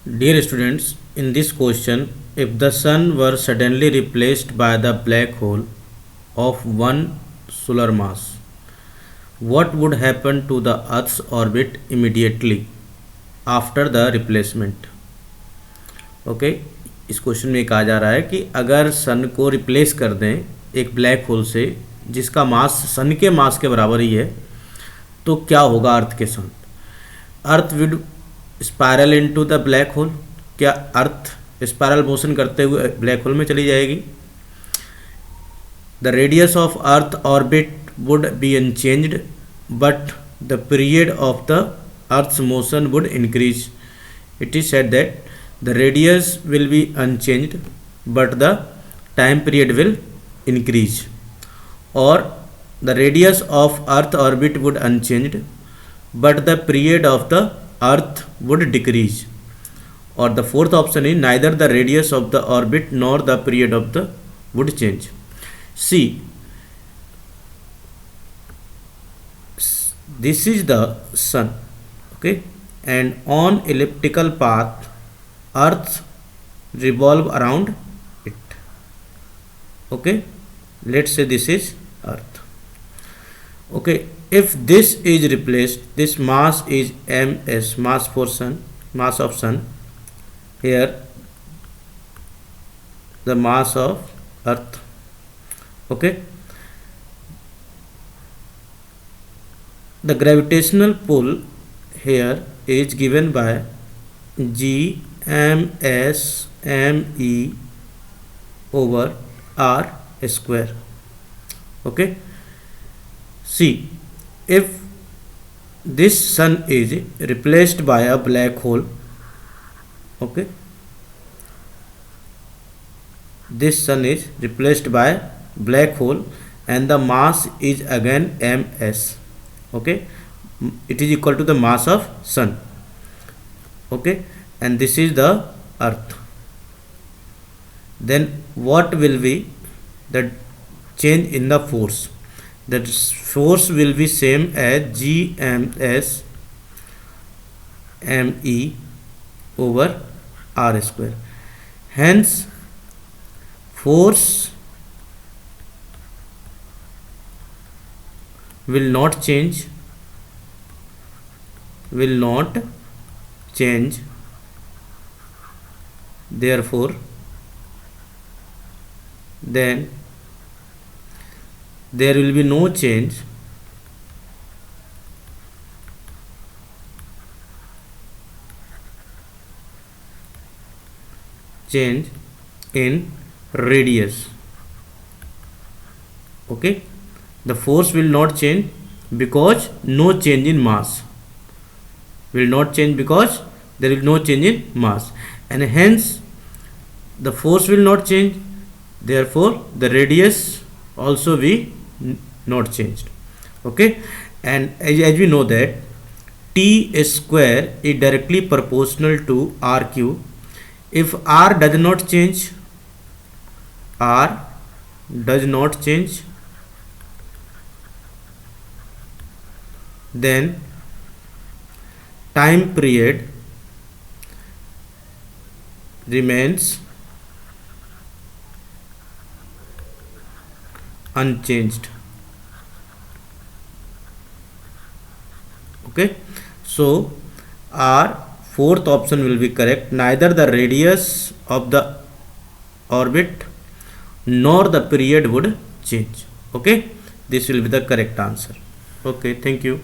Dear students, in this question, if the sun were suddenly replaced by the black hole of one solar mass, what would happen to the Earth's orbit immediately after the replacement? Okay इस question में कहा जा रहा है कि अगर सन को replace कर दें एक ब्लैक होल से जिसका मास सन के मास के बराबर ही है, तो क्या होगा अर्थ के साथ? Earth with spiral into the black hole. क्या अर्थ स्पायरल मोशन करते हुए ब्लैक होल में चली जाएगी? The radius of earth orbit would be unchanged but the period of the earth's motion would increase. It is said that the radius will be unchanged but the time period will increase, or the radius of earth orbit would unchanged but the period of the earth would decrease, or the fourth option is neither the radius of the orbit nor the period of the would change. See, this is the sun, okay, and on elliptical path earth revolve around it. Okay, let's say this is earth. Okay, if this is replaced, this mass is ms, mass for sun, mass of sun. Here the mass of earth. Okay, the gravitational pull here is given by g ms me over r square. Okay, see, if this sun is replaced by a black hole, okay, this sun is replaced by black hole and the mass is again ms. Okay, it is equal to the mass of sun. Okay, and this is the earth. Then what will be the change in the force? That force will be same as g ms me over r square. Hence force will not change, therefore then there will be no change in radius. Okay, the force will not change because no change in mass, will not change because there is no change in mass, and hence the force will not change, therefore the radius also be not changed. Okay, and as we know that t square is directly proportional to r cube. If r does not change, then time period remains unchanged. Okay, so our fourth option will be correct. Neither the radius of the orbit nor the period would change. Okay, this will be the correct answer. Okay, thank you.